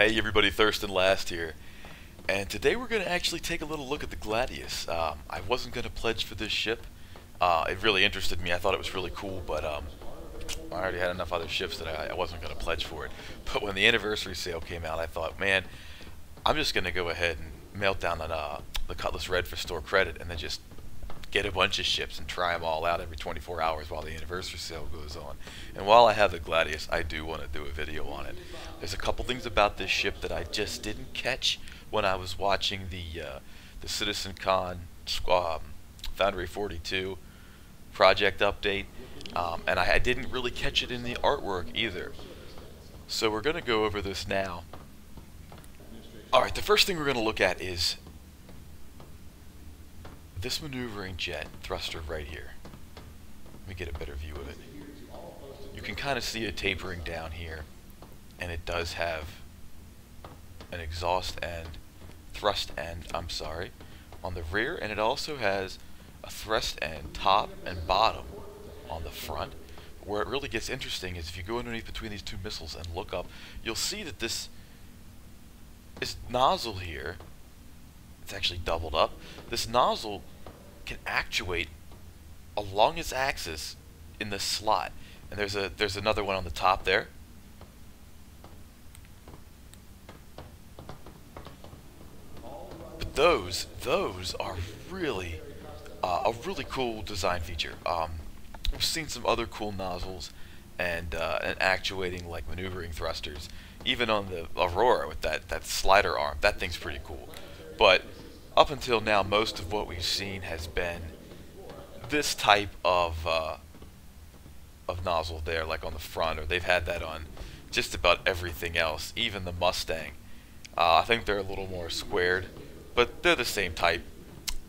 Hey everybody, Thurston Last here, and today we're going to actually take a little look at the Gladius. I wasn't going to pledge for this ship. It really interested me. I thought it was really cool, but I already had enough other ships that I wasn't going to pledge for it. But when the anniversary sale came out, I thought, man, I'm just going to go ahead and melt down on the Cutlass Red for store credit, and then just get a bunch of ships and try them all out every 24 hours while the anniversary sale goes on. And while I have the Gladius, I do want to do a video on it. There's a couple things about this ship that I just didn't catch when I was watching the Citizen Con Foundry 42 project update, and I didn't really catch it in the artwork either. So we're going to go over this now. Alright, the first thing we're going to look at is this maneuvering jet thruster right here. Let me get a better view of it. You can kind of see it tapering down here, and it does have an exhaust end, thrust end, on the rear, and it also has a thrust end top and bottom on the front. Where it really gets interesting is if you go underneath between these two missiles and look up, you'll see that this nozzle here, it's actually doubled up. This nozzle can actuate along its axis in this slot, and there's another one on the top there. But those are really a really cool design feature. We've seen some other cool nozzles and actuating like maneuvering thrusters, even on the Aurora with that slider arm. That thing's pretty cool. But up until now, most of what we've seen has been this type of nozzle there, like on the front, or they've had that on just about everything else, even the Mustang. I think they're a little more squared, but they're the same type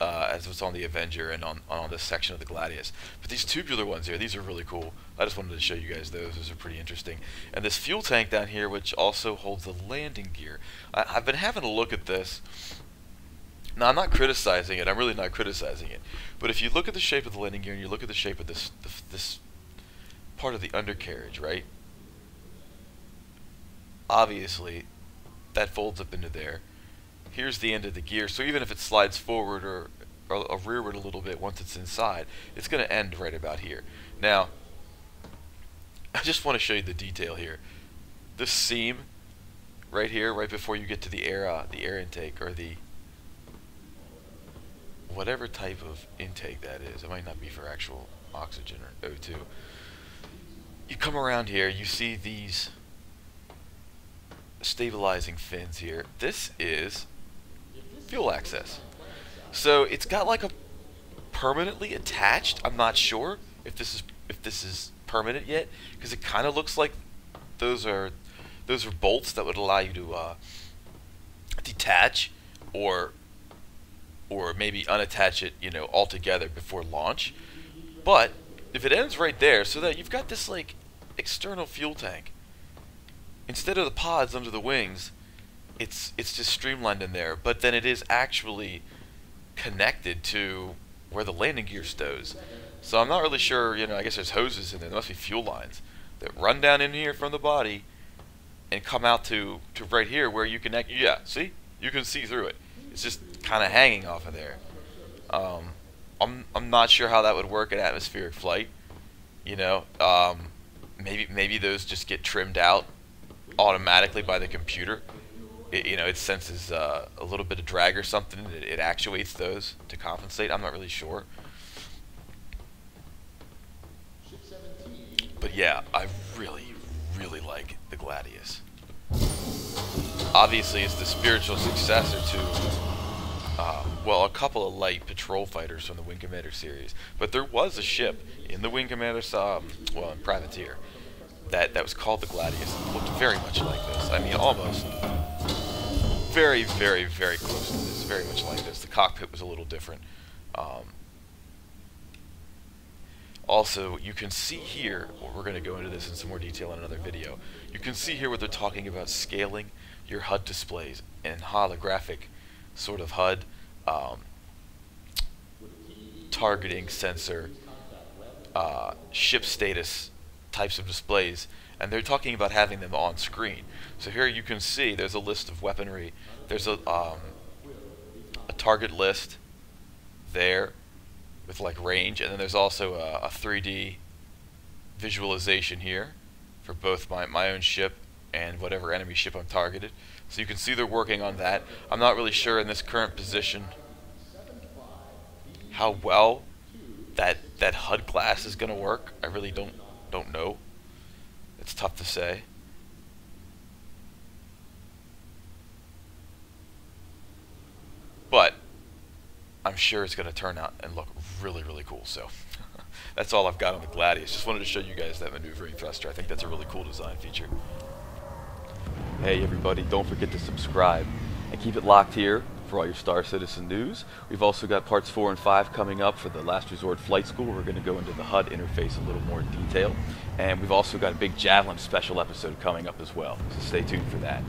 as what's on the Avenger and on this section of the Gladius. But these tubular ones here, these are really cool. I just wanted to show you guys those. Those are pretty interesting. And this fuel tank down here, which also holds the landing gear. I've been having a look at this. Now, I'm not criticizing it. I'm really not criticizing it. But if you look at the shape of the landing gear and you look at the shape of this part of the undercarriage, right? Obviously, that folds up into there. Here's the end of the gear. So even if it slides forward or rearward a little bit once it's inside, it's going to end right about here. Now, I just want to show you the detail here. This seam right here, right before you get to the air intake, or the whatever type of intake that is. It might not be for actual oxygen or O2. You come around here, you see these stabilizing fins here. This is fuel access. So it's got like a permanently attached. I'm not sure if this is permanent yet, because it kind of looks like those are bolts that would allow you to detach or maybe unattach it, altogether before launch. But if it ends right there, so that you've got this like external fuel tank, instead of the pods under the wings, it's just streamlined in there. But then it is actually connected to where the landing gear stows. So I'm not really sure. I guess there's hoses in there. There must be fuel lines that run down in here from the body and come out to right here where you connect. Yeah, see, you can see through it. It's just kind of hanging off of there. I'm not sure how that would work at atmospheric flight. Maybe those just get trimmed out automatically by the computer. It senses a little bit of drag or something. It actuates those to compensate. I'm not really sure. But yeah, I really like the Gladius. Obviously, it's the spiritual successor to a couple of light patrol fighters from the Wing Commander series. But there was a ship in the Wing Commander, in Privateer, that was called the Gladius. It looked very much like this. I mean, almost. Very, very, very close to this. Very much like this. The cockpit was a little different. Also, you can see here, we're going to go into this in some more detail in another video, you can see here what they're talking about scaling your HUD displays and holographic sort of HUD, targeting sensor, ship status types of displays, and they're talking about having them on screen. So here you can see there's a list of weaponry. There's a target list there with like range, and then there's also a 3D visualization here for both my own ship and whatever enemy ship I'm targeted. So you can see they're working on that. I'm not really sure in this current position how well that HUD glass is going to work. I really don't know. It's tough to say. But I'm sure it's going to turn out and look really, really cool. So that's all I've got on the Gladius. Just wanted to show you guys that maneuvering thruster. I think that's a really cool design feature. Hey everybody, don't forget to subscribe and keep it locked here for all your Star Citizen news. We've also got parts 4 and 5 coming up for the Last Resort Flight School. We're going to go into the HUD interface a little more in detail. And we've also got a big Javelin special episode coming up as well, so stay tuned for that.